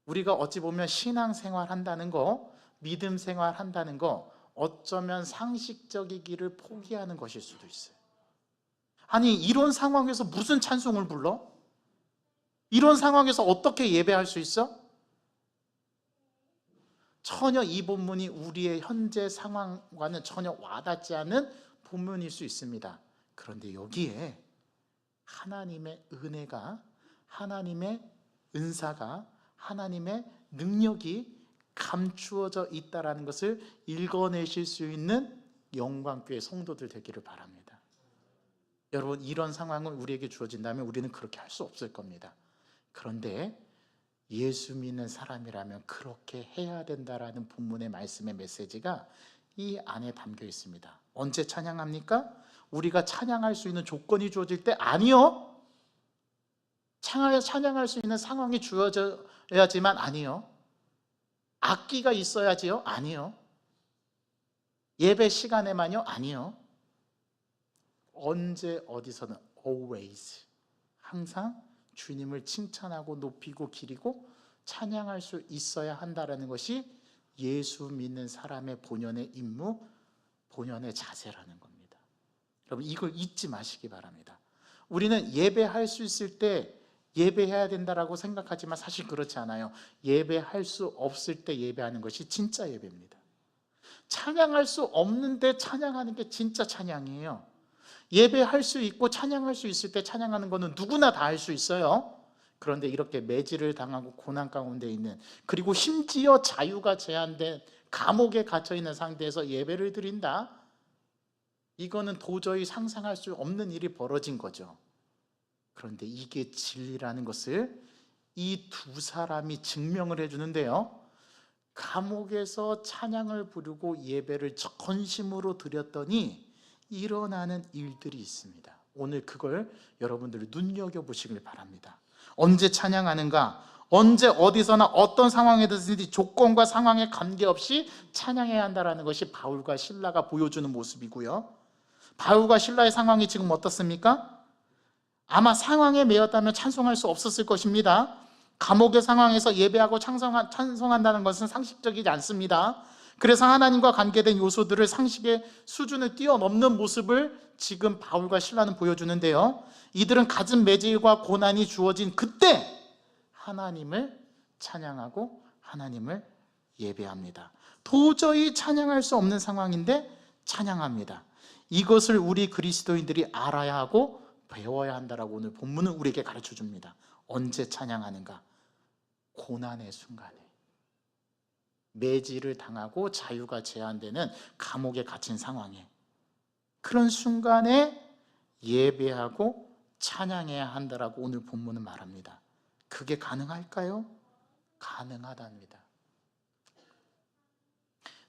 우리가 어찌 보면 신앙생활 한다는 거, 믿음 생활 한다는 거, 어쩌면 상식적이기를 포기하는 것일 수도 있어요. 아니, 이런 상황에서 무슨 찬송을 불러? 이런 상황에서 어떻게 예배할 수 있어? 전혀 이 본문이 우리의 현재 상황과는 전혀 와닿지 않은 본문일 수 있습니다. 그런데 여기에 하나님의 은혜가, 하나님의 은사가, 하나님의 능력이 감추어져 있다는 것을 읽어내실 수 있는 영광교회 성도들 되기를 바랍니다. 여러분, 이런 상황은 우리에게 주어진다면 우리는 그렇게 할 수 없을 겁니다. 그런데 예수 믿는 사람이라면 그렇게 해야 된다라는 본문의 말씀의 메시지가 이 안에 담겨 있습니다. 언제 찬양합니까? 우리가 찬양할 수 있는 조건이 주어질 때? 아니요. 찬양할 수 있는 상황이 주어져야지만? 아니요. 악기가 있어야지요? 아니요. 예배 시간에만요? 아니요. 언제 어디서는 always, 항상 주님을 칭찬하고 높이고 기리고 찬양할 수 있어야 한다는 것이 예수 믿는 사람의 본연의 임무, 본연의 자세라는 겁니다. 여러분, 이걸 잊지 마시기 바랍니다. 우리는 예배할 수 있을 때 예배해야 된다고 생각하지만 사실 그렇지 않아요. 예배할 수 없을 때 예배하는 것이 진짜 예배입니다. 찬양할 수 없는데 찬양하는 게 진짜 찬양이에요. 예배할 수 있고 찬양할 수 있을 때 찬양하는 것은 누구나 다 할 수 있어요. 그런데 이렇게 매질을 당하고 고난 가운데 있는, 그리고 심지어 자유가 제한된 감옥에 갇혀 있는 상태에서 예배를 드린다? 이거는 도저히 상상할 수 없는 일이 벌어진 거죠. 그런데 이게 진리라는 것을 이 두 사람이 증명을 해주는데요. 감옥에서 찬양을 부르고 예배를 전심으로 드렸더니 일어나는 일들이 있습니다. 오늘 그걸 여러분들이 눈여겨보시길 바랍니다. 언제 찬양하는가? 언제 어디서나 어떤 상황에든지 조건과 상황에 관계없이 찬양해야 한다는 것이 바울과 실라가 보여주는 모습이고요. 바울과 실라의 상황이 지금 어떻습니까? 아마 상황에 매였다면 찬송할 수 없었을 것입니다. 감옥의 상황에서 예배하고 찬송한다는 것은 상식적이지 않습니다. 그래서 하나님과 관계된 요소들을 상식의 수준을 뛰어넘는 모습을 지금 바울과 실라는 보여주는데요. 이들은 갖은 매질과 고난이 주어진 그때 하나님을 찬양하고 하나님을 예배합니다. 도저히 찬양할 수 없는 상황인데 찬양합니다. 이것을 우리 그리스도인들이 알아야 하고 배워야 한다라고 오늘 본문은 우리에게 가르쳐 줍니다. 언제 찬양하는가? 고난의 순간에, 매질을 당하고 자유가 제한되는 감옥에 갇힌 상황에, 그런 순간에 예배하고 찬양해야 한다라고 오늘 본문은 말합니다. 그게 가능할까요? 가능하답니다.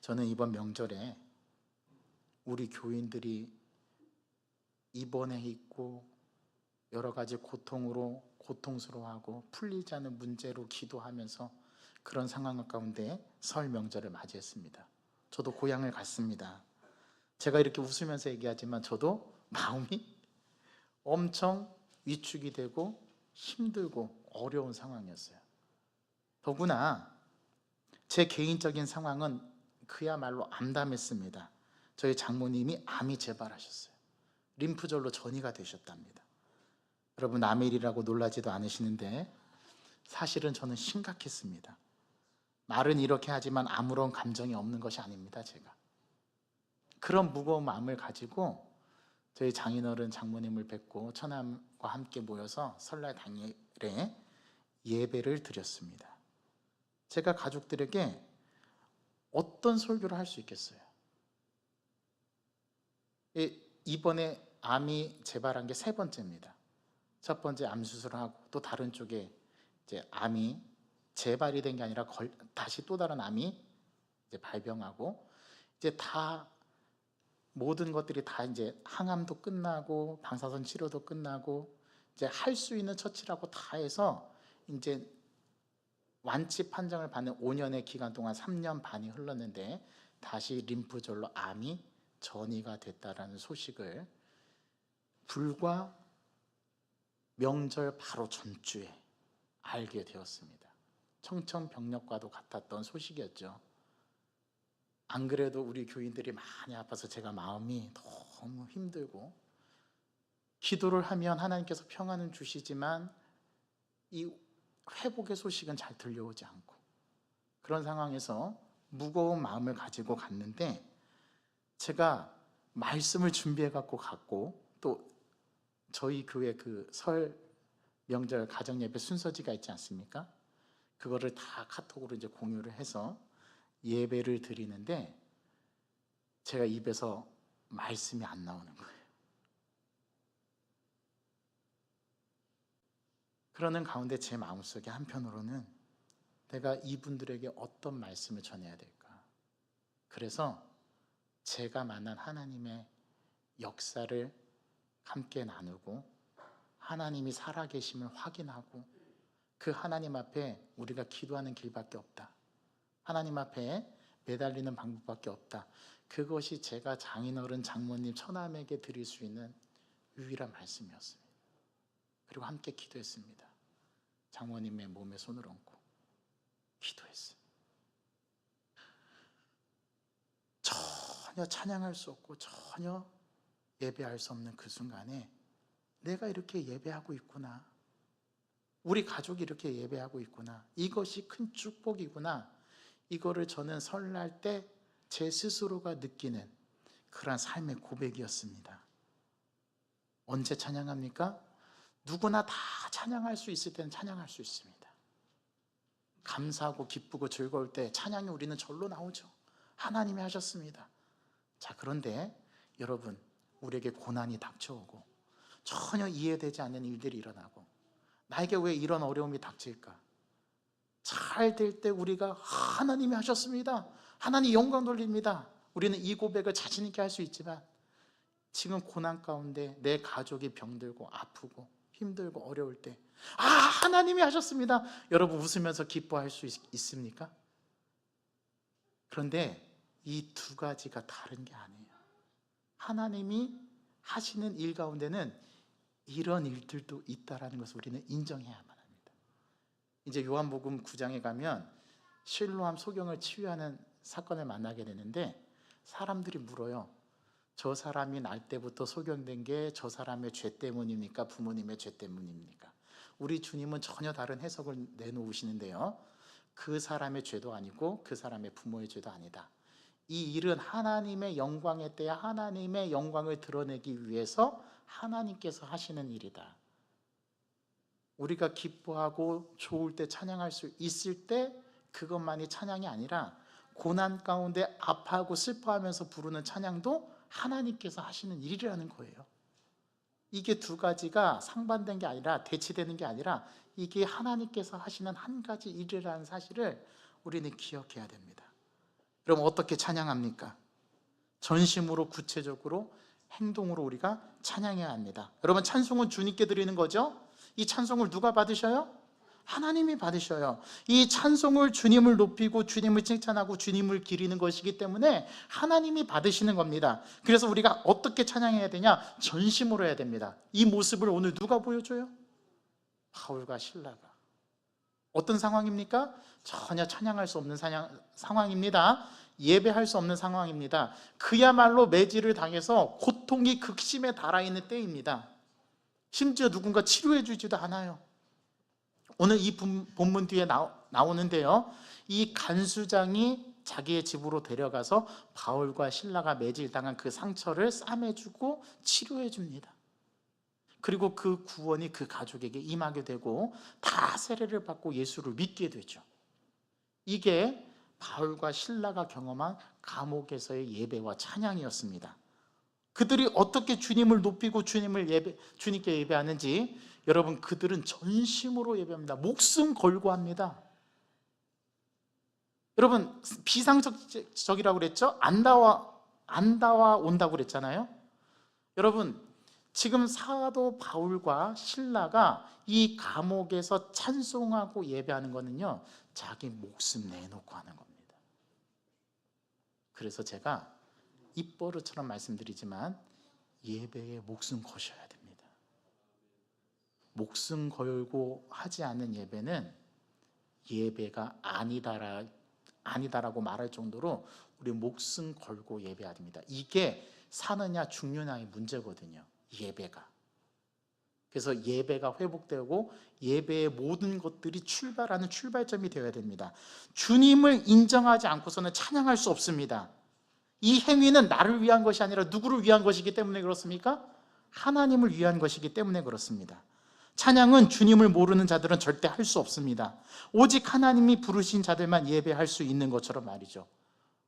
저는 이번 명절에 우리 교인들이 입원해 있고 여러 가지 고통스러워하고 풀리지 않는 문제로 기도하면서 그런 상황 가운데 설 명절을 맞이했습니다. 저도 고향을 갔습니다. 제가 이렇게 웃으면서 얘기하지만 저도 마음이 엄청 위축이 되고 힘들고 어려운 상황이었어요. 더구나 제 개인적인 상황은 그야말로 암담했습니다. 저희 장모님이 암이 재발하셨어요. 림프절로 전이가 되셨답니다. 여러분, 남의 일이라고 놀라지도 않으시는데 사실은 저는 심각했습니다. 말은 이렇게 하지만 아무런 감정이 없는 것이 아닙니다. 제가 그런 무거운 마음을 가지고 저희 장인어른 장모님을 뵙고 처남과 함께 모여서 설날 당일에 예배를 드렸습니다. 제가 가족들에게 어떤 설교를 할 수 있겠어요? 이번에 암이 재발한 게 3번째입니다. 첫 번째 암 수술을 하고 또 다른 쪽에 이제 암이 재발이 된 게 아니라 다시 또 다른 암이 이제 발병하고, 이제 다 모든 것들이 다 이제 항암도 끝나고 방사선 치료도 끝나고 이제 할 수 있는 처치라고 다 해서 이제 완치 판정을 받는 5년의 기간 동안 3년 반이 흘렀는데 다시 림프절로 암이 전이가 됐다라는 소식을 불과 명절 바로 전주에 알게 되었습니다. 청천벽력과도 같았던 소식이었죠. 안 그래도 우리 교인들이 많이 아파서 제가 마음이 너무 힘들고, 기도를 하면 하나님께서 평안은 주시지만 이 회복의 소식은 잘 들려오지 않고, 그런 상황에서 무거운 마음을 가지고 갔는데, 제가 말씀을 준비해 갖고 갔고, 또 저희 교회 그 설 명절 가정 예배 순서지가 있지 않습니까? 그거를 다 카톡으로 이제 공유를 해서 예배를 드리는데, 제가 입에서 말씀이 안 나오는 거예요. 그러는 가운데 제 마음속에 한편으로는 내가 이분들에게 어떤 말씀을 전해야 될까? 그래서 제가 만난 하나님의 역사를 함께 나누고, 하나님이 살아계심을 확인하고, 그 하나님 앞에 우리가 기도하는 길밖에 없다, 하나님 앞에 매달리는 방법밖에 없다, 그것이 제가 장인어른 장모님 처남에게 드릴 수 있는 유일한 말씀이었습니다. 그리고 함께 기도했습니다. 장모님의 몸에 손을 얹고 기도했어요. 전혀 찬양할 수 없고 전혀 예배할 수 없는 그 순간에 내가 이렇게 예배하고 있구나, 우리 가족이 이렇게 예배하고 있구나, 이것이 큰 축복이구나, 이거를 저는 설날 때 제 스스로가 느끼는 그러한 삶의 고백이었습니다. 언제 찬양합니까? 누구나 다 찬양할 수 있을 때는 찬양할 수 있습니다. 감사하고 기쁘고 즐거울 때 찬양이 우리는 절로 나오죠. 하나님이 하셨습니다. 자, 그런데 여러분, 우리에게 고난이 닥쳐오고 전혀 이해되지 않는 일들이 일어나고, 나에게 왜 이런 어려움이 닥칠까? 잘 될 때 우리가 하나님이 하셨습니다, 하나님 영광 돌립니다, 우리는 이 고백을 자신 있게 할 수 있지만, 지금 고난 가운데 내 가족이 병들고 아프고 힘들고 어려울 때 하나님이 하셨습니다, 여러분 웃으면서 기뻐할 수 있습니까? 그런데 이 두 가지가 다른 게 아니에요. 하나님이 하시는 일 가운데는 이런 일들도 있다라는 것을 우리는 인정해야만 합니다. 이제 요한복음 9장에 가면 실로암 소경을 치유하는 사건을 만나게 되는데, 사람들이 물어요. 저 사람이 날 때부터 소경된 게 저 사람의 죄 때문입니까? 부모님의 죄 때문입니까? 우리 주님은 전혀 다른 해석을 내놓으시는데요, 그 사람의 죄도 아니고 그 사람의 부모의 죄도 아니다. 이 일은 하나님의 영광의 때에 하나님의 영광을 드러내기 위해서 하나님께서 하시는 일이다. 우리가 기뻐하고 좋을 때 찬양할 수 있을 때 그것만이 찬양이 아니라, 고난 가운데 아파하고 슬퍼하면서 부르는 찬양도 하나님께서 하시는 일이라는 거예요. 이게 두 가지가 상반된 게 아니라, 대치되는 게 아니라, 이게 하나님께서 하시는 한 가지 일이라는 사실을 우리는 기억해야 됩니다. 그럼 어떻게 찬양합니까? 전심으로, 구체적으로, 행동으로 우리가 찬양해야 합니다. 여러분, 찬송은 주님께 드리는 거죠. 이 찬송을 누가 받으셔요? 하나님이 받으셔요. 이 찬송을 주님을 높이고 주님을 칭찬하고 주님을 기리는 것이기 때문에 하나님이 받으시는 겁니다. 그래서 우리가 어떻게 찬양해야 되냐? 전심으로 해야 됩니다. 이 모습을 오늘 누가 보여줘요? 바울과 실라가. 어떤 상황입니까? 전혀 찬양할 수 없는 상황입니다. 예배할 수 없는 상황입니다. 그야말로 매질을 당해서 고통이 극심에 달아있는 때입니다. 심지어 누군가 치료해 주지도 않아요. 오늘 이 본문 뒤에 나오는데요, 이 간수장이 자기의 집으로 데려가서 바울과 실라가 매질당한 그 상처를 싸매주고 치료해 줍니다. 그리고 그 구원이 그 가족에게 임하게 되고 다 세례를 받고 예수를 믿게 되죠. 이게 바울과 실라가 경험한 감옥에서의 예배와 찬양이었습니다. 그들이 어떻게 주님을 높이고 주님께 예배하는지, 여러분, 그들은 전심으로 예배합니다. 목숨 걸고 합니다. 여러분, 비상적이라고 그랬죠? 안다와 온다고 그랬잖아요. 여러분, 지금 사도 바울과 실라가 이 감옥에서 찬송하고 예배하는 거는요, 자기 목숨 내놓고 하는 겁니다. 그래서 제가 입버릇처럼 말씀드리지만 예배에 목숨 거셔야 됩니다. 목숨 걸고 하지 않는 예배는 예배가 아니다라고 말할 정도로 우리 목숨 걸고 예배해야 됩니다. 이게 사느냐 죽느냐의 문제거든요. 예배가. 그래서 예배가 회복되고 예배의 모든 것들이 출발하는 출발점이 되어야 됩니다. 주님을 인정하지 않고서는 찬양할 수 없습니다. 이 행위는 나를 위한 것이 아니라 누구를 위한 것이기 때문에 그렇습니까? 하나님을 위한 것이기 때문에 그렇습니다. 찬양은 주님을 모르는 자들은 절대 할 수 없습니다. 오직 하나님이 부르신 자들만 예배할 수 있는 것처럼 말이죠.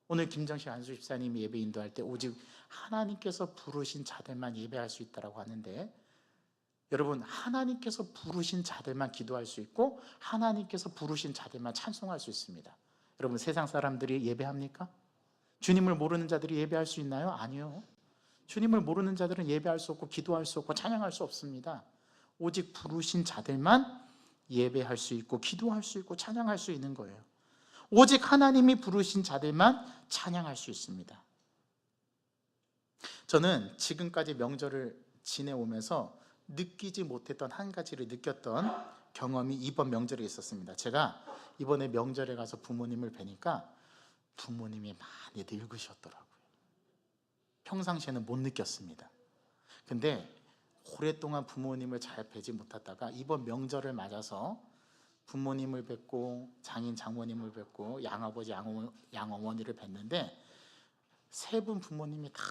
오늘 김정식 안수 집사님이 예배 인도할 때 오직 하나님께서 부르신 자들만 예배할 수 있다고 하는데, 여러분, 하나님께서 부르신 자들만 기도할 수 있고 하나님께서 부르신 자들만 찬송할 수 있습니다. 여러분, 세상 사람들이 예배합니까? 주님을 모르는 자들이 예배할 수 있나요? 아니요. 주님을 모르는 자들은 예배할 수 없고 기도할 수 없고 찬양할 수 없습니다. 오직 부르신 자들만 예배할 수 있고 기도할 수 있고 찬양할 수 있는 거예요. 오직 하나님이 부르신 자들만 찬양할 수 있습니다. 저는 지금까지 명절을 지내오면서 느끼지 못했던 한 가지를 느꼈던 경험이 이번 명절에 있었습니다. 제가 이번에 명절에 가서 부모님을 뵈니까 부모님이 많이 늙으셨더라고요. 평상시에는 못 느꼈습니다. 근데 오랫동안 부모님을 잘 뵈지 못하다가 이번 명절을 맞아서 부모님을 뵙고 장인 장모님을 뵙고 양아버지 양어머니를 뵀는데 세 분 부모님이 다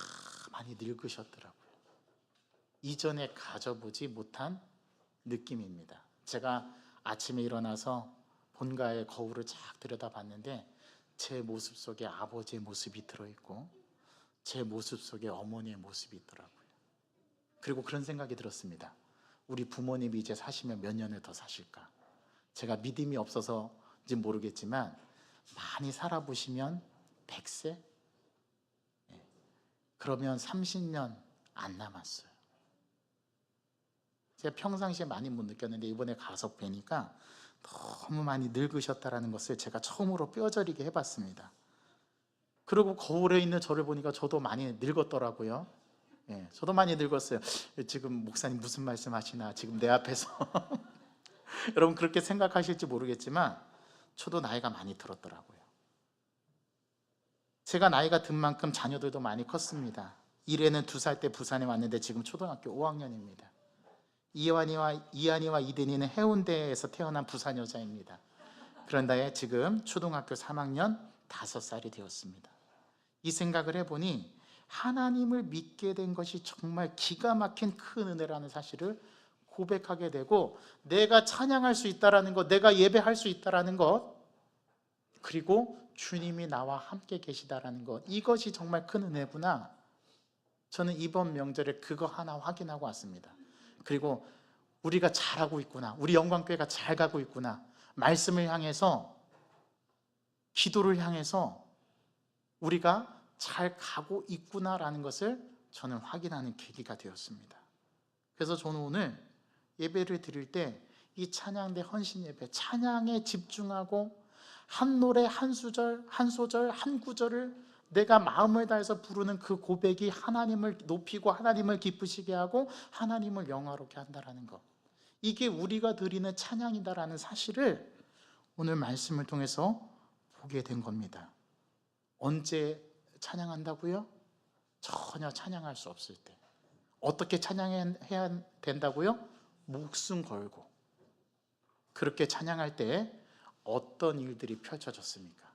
많이 늙으셨더라고요. 이전에 가져보지 못한 느낌입니다. 제가 아침에 일어나서 본가의 거울을 쫙 들여다봤는데 제 모습 속에 아버지의 모습이 들어있고 제 모습 속에 어머니의 모습이 있더라고요. 그리고 그런 생각이 들었습니다. 우리 부모님이 이제 사시면 몇 년을 더 사실까? 제가 믿음이 없어서인지 모르겠지만 많이 살아보시면 100세? 그러면 30년 안 남았어요. 제가 평상시에 많이 못 느꼈는데 이번에 가서 뵈니까 너무 많이 늙으셨다는 것을 제가 처음으로 뼈저리게 해봤습니다. 그리고 거울에 있는 저를 보니까 저도 많이 늙었더라고요. 저도 많이 늙었어요. 지금 목사님 무슨 말씀 하시나 지금 내 앞에서 여러분 그렇게 생각하실지 모르겠지만 저도 나이가 많이 들었더라고요. 제가 나이가 든 만큼 자녀들도 많이 컸습니다. 일에는 2살 때 부산에 왔는데 지금 초등학교 5학년입니다. 이한이와 이든이는 해운대에서 태어난 부산 여자입니다. 그런데 지금 초등학교 3학년 5살이 되었습니다. 이 생각을 해보니 하나님을 믿게 된 것이 정말 기가 막힌 큰 은혜라는 사실을 고백하게 되고, 내가 찬양할 수 있다는 것, 내가 예배할 수 있다는 것, 그리고 주님이 나와 함께 계시다는 것, 이것이 정말 큰 은혜구나. 저는 이번 명절에 그거 하나 확인하고 왔습니다. 그리고 우리가 잘하고 있구나, 우리 영광교회가 잘 가고 있구나, 말씀을 향해서, 기도를 향해서 우리가 잘 가고 있구나라는 것을 저는 확인하는 계기가 되었습니다. 그래서 저는 오늘 예배를 드릴 때 이 찬양대 헌신 예배, 찬양에 집중하고 한 노래 한 소절 한 구절을 내가 마음을 다해서 부르는 그 고백이 하나님을 높이고 하나님을 기쁘시게 하고 하나님을 영화롭게 한다라는 것, 이게 우리가 드리는 찬양이다라는 사실을 오늘 말씀을 통해서 보게 된 겁니다. 언제 찬양한다고요? 전혀 찬양할 수 없을 때. 어떻게 찬양해야 된다고요? 목숨 걸고. 그렇게 찬양할 때 어떤 일들이 펼쳐졌습니까?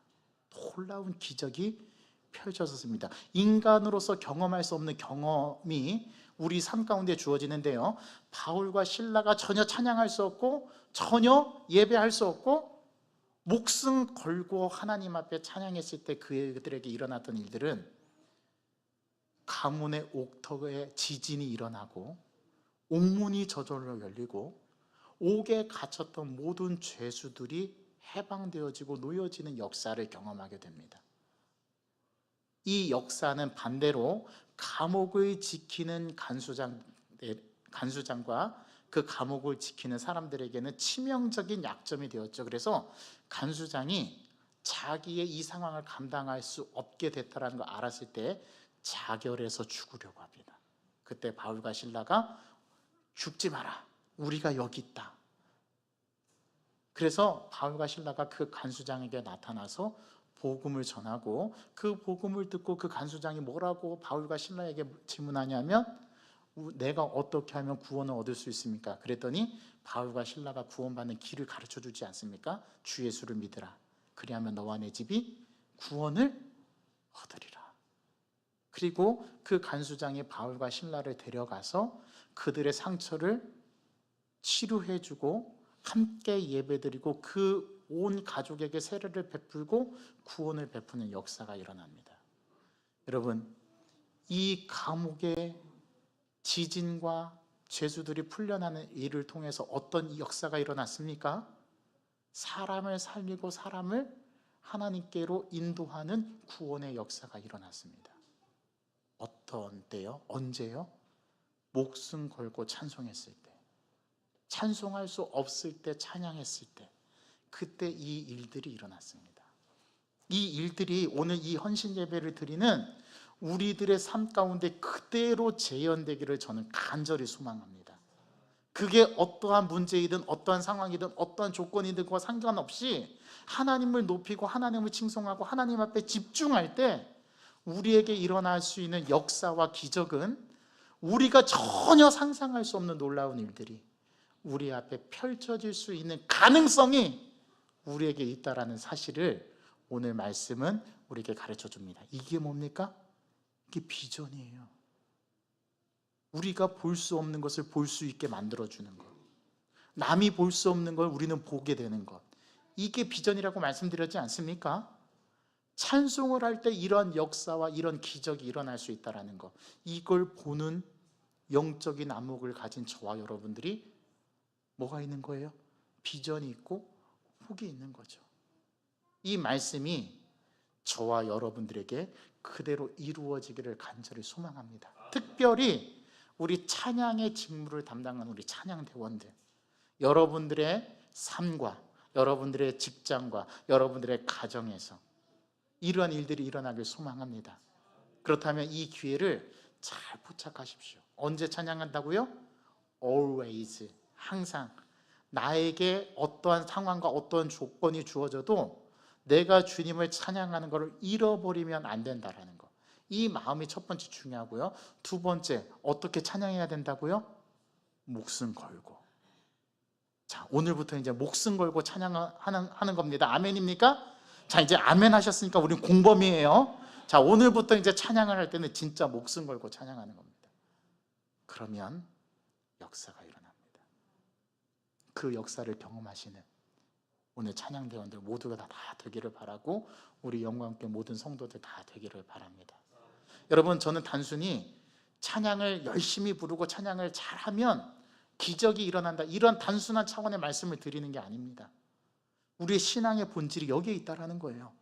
놀라운 기적이 펼쳐졌습니다. 인간으로서 경험할 수 없는 경험이 우리 삶 가운데 주어지는데요, 바울과 실라가 전혀 찬양할 수 없고 전혀 예배할 수 없고 목숨 걸고 하나님 앞에 찬양했을 때 그들에게 일어났던 일들은 가문의 옥터에 지진이 일어나고 옥문이 저절로 열리고 옥에 갇혔던 모든 죄수들이 해방되어지고 놓여지는 역사를 경험하게 됩니다. 이 역사는 반대로 감옥을 지키는 간수장과 그 감옥을 지키는 사람들에게는 치명적인 약점이 되었죠. 그래서 간수장이 자기의 이 상황을 감당할 수 없게 됐다는 걸 알았을 때 자결해서 죽으려고 합니다. 그때 바울과 실라가 죽지 마라, 우리가 여기 있다, 그래서 바울과 실라가 그 간수장에게 나타나서 복음을 전하고, 그 복음을 듣고 그 간수장이 뭐라고 바울과 실라에게 질문하냐면, 내가 어떻게 하면 구원을 얻을 수 있습니까? 그랬더니 바울과 실라가 구원받는 길을 가르쳐 주지 않습니까? 주 예수를 믿으라. 그리하면 너와 내 집이 구원을 얻으리라. 그리고 그 간수장이 바울과 실라를 데려가서 그들의 상처를 치료해 주고 함께 예배드리고 그 온 가족에게 세례를 베풀고 구원을 베푸는 역사가 일어납니다. 여러분, 이 감옥의 지진과 죄수들이 풀려나는 일을 통해서 어떤 역사가 일어났습니까? 사람을 살리고 사람을 하나님께로 인도하는 구원의 역사가 일어났습니다. 어떤 때요? 언제요? 목숨 걸고 찬송했을 때, 찬송할 수 없을 때 찬양했을 때, 그때 이 일들이 일어났습니다. 이 일들이 오늘 이 헌신 예배를 드리는 우리들의 삶 가운데 그대로 재현되기를 저는 간절히 소망합니다. 그게 어떠한 문제이든 어떠한 상황이든 어떠한 조건이든과 상관없이 하나님을 높이고 하나님을 칭송하고 하나님 앞에 집중할 때 우리에게 일어날 수 있는 역사와 기적은 우리가 전혀 상상할 수 없는 놀라운 일들이 우리 앞에 펼쳐질 수 있는 가능성이 우리에게 있다라는 사실을 오늘 말씀은 우리에게 가르쳐 줍니다. 이게 뭡니까? 이게 비전이에요. 우리가 볼 수 없는 것을 볼 수 있게 만들어주는 것, 남이 볼 수 없는 걸 우리는 보게 되는 것, 이게 비전이라고 말씀드렸지 않습니까? 찬송을 할 때 이런 역사와 이런 기적이 일어날 수 있다는 것, 이걸 보는 영적인 안목을 가진 저와 여러분들이 뭐가 있는 거예요? 비전이 있고 복이 있는 거죠. 이 말씀이 저와 여러분들에게 그대로 이루어지기를 간절히 소망합니다. 특별히 우리 찬양의 직무를 담당하는 우리 찬양대원들, 여러분들의 삶과 여러분들의 직장과 여러분들의 가정에서 이러한 일들이 일어나길 소망합니다. 그렇다면 이 기회를 잘 포착하십시오. 언제 찬양한다고요? Always, 항상. 나에게 어떠한 상황과 어떠한 조건이 주어져도 내가 주님을 찬양하는 것을 잃어버리면 안 된다라는 것, 이 마음이 첫 번째 중요하고요. 두 번째, 어떻게 찬양해야 된다고요? 목숨 걸고. 자, 오늘부터 이제 목숨 걸고 찬양하는 겁니다. 아멘입니까? 자, 이제 아멘 하셨으니까 우리는 공범이에요. 자, 오늘부터 이제 찬양을 할 때는 진짜 목숨 걸고 찬양하는 겁니다. 그러면 역사가 일어납니다. 그 역사를 경험하시는 오늘 찬양대원들 모두가 다 되기를 바라고, 우리 영광교회 모든 성도들 다 되기를 바랍니다. 여러분, 저는 단순히 찬양을 열심히 부르고 찬양을 잘하면 기적이 일어난다, 이런 단순한 차원의 말씀을 드리는 게 아닙니다. 우리의 신앙의 본질이 여기에 있다는 거예요.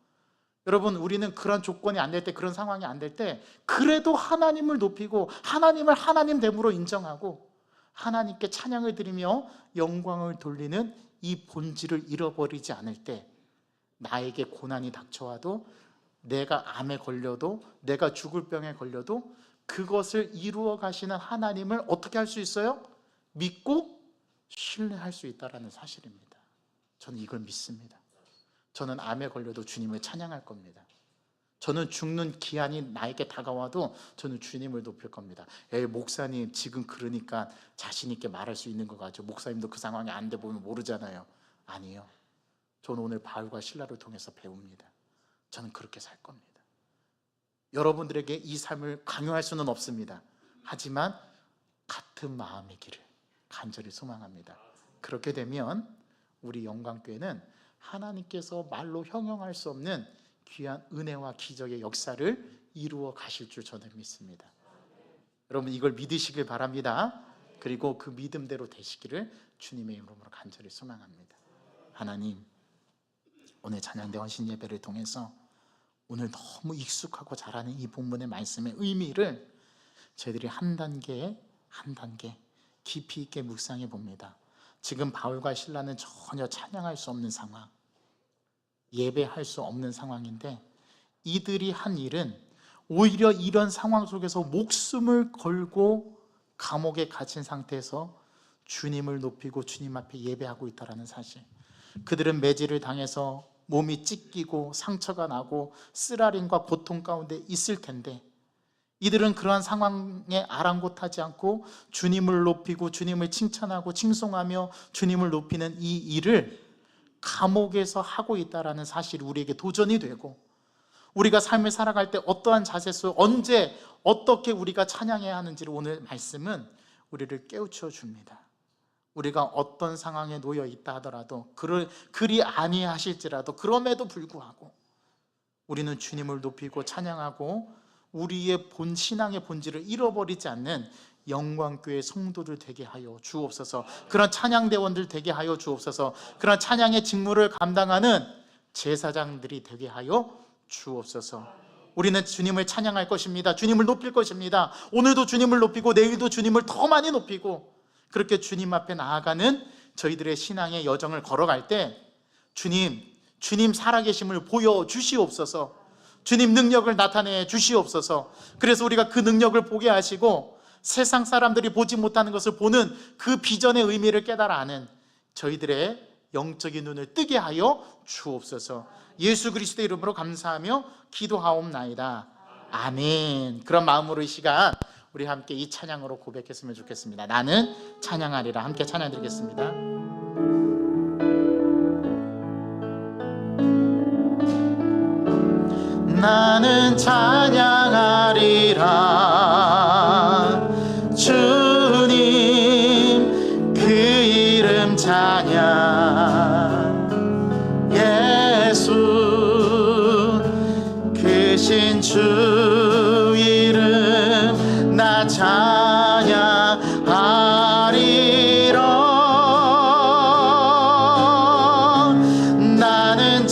여러분, 우리는 그런 조건이 안 될 때, 그런 상황이 안 될 때 그래도 하나님을 높이고 하나님을 하나님됨으로 인정하고 하나님께 찬양을 드리며 영광을 돌리는 이 본질을 잃어버리지 않을 때, 나에게 고난이 닥쳐와도, 내가 암에 걸려도, 내가 죽을 병에 걸려도 그것을 이루어 가시는 하나님을 어떻게 할 수 있어요? 믿고 신뢰할 수 있다는 사실입니다. 저는 이걸 믿습니다. 저는 암에 걸려도 주님을 찬양할 겁니다. 저는 죽는 기한이 나에게 다가와도 저는 주님을 높일 겁니다. 목사님 지금 그러니까 자신 있게 말할 수 있는 것 같죠. 목사님도 그 상황이 안 돼 보면 모르잖아요. 아니요, 저는 오늘 바울과 실라를 통해서 배웁니다. 저는 그렇게 살 겁니다. 여러분들에게 이 삶을 강요할 수는 없습니다. 하지만 같은 마음이기를 간절히 소망합니다. 그렇게 되면 우리 영광교회는 하나님께서 말로 형용할 수 없는 귀한 은혜와 기적의 역사를 이루어 가실 줄 저는 믿습니다. 여러분, 이걸 믿으시길 바랍니다. 그리고 그 믿음대로 되시기를 주님의 이름으로 간절히 소망합니다. 하나님, 오늘 찬양대 헌신 예배를 통해서 오늘 너무 익숙하고 잘 아는 이 본문의 말씀의 의미를 저희들이 한 단계 한 단계 깊이 있게 묵상해 봅니다. 지금 바울과 실라는 전혀 찬양할 수 없는 상황, 예배할 수 없는 상황인데, 이들이 한 일은 오히려 이런 상황 속에서 목숨을 걸고 감옥에 갇힌 상태에서 주님을 높이고 주님 앞에 예배하고 있다는 사실, 그들은 매질을 당해서 몸이 찢기고 상처가 나고 쓰라림과 고통 가운데 있을 텐데, 이들은 그러한 상황에 아랑곳하지 않고 주님을 높이고 주님을 칭찬하고 칭송하며 주님을 높이는 이 일을 감옥에서 하고 있다는 사실이 우리에게 도전이 되고, 우리가 삶을 살아갈 때 어떠한 자세 속 언제 어떻게 우리가 찬양해야 하는지를 오늘 말씀은 우리를 깨우쳐 줍니다. 우리가 어떤 상황에 놓여 있다 하더라도, 그리 아니하실지라도, 그럼에도 불구하고 우리는 주님을 높이고 찬양하고 우리의 신앙의 본질을 잃어버리지 않는 영광교회 성도들 되게 하여 주옵소서. 그런 찬양대원들 되게 하여 주옵소서. 그런 찬양의 직무를 감당하는 제사장들이 되게 하여 주옵소서. 우리는 주님을 찬양할 것입니다. 주님을 높일 것입니다. 오늘도 주님을 높이고 내일도 주님을 더 많이 높이고, 그렇게 주님 앞에 나아가는 저희들의 신앙의 여정을 걸어갈 때 주님 살아계심을 보여주시옵소서. 주님 능력을 나타내 주시옵소서. 그래서 우리가 그 능력을 보게 하시고 세상 사람들이 보지 못하는 것을 보는 그 비전의 의미를 깨달아 아는 저희들의 영적인 눈을 뜨게 하여 주옵소서. 예수 그리스도의 이름으로 감사하며 기도하옵나이다. 아멘. 그런 마음으로 이 시간 우리 함께 이 찬양으로 고백했으면 좋겠습니다. 나는 찬양하리라. 함께 찬양 드리겠습니다. 나는 찬양하리라. 주님 그 이름 찬양. 예수 크신 주 이름 나 찬양하리라. 나는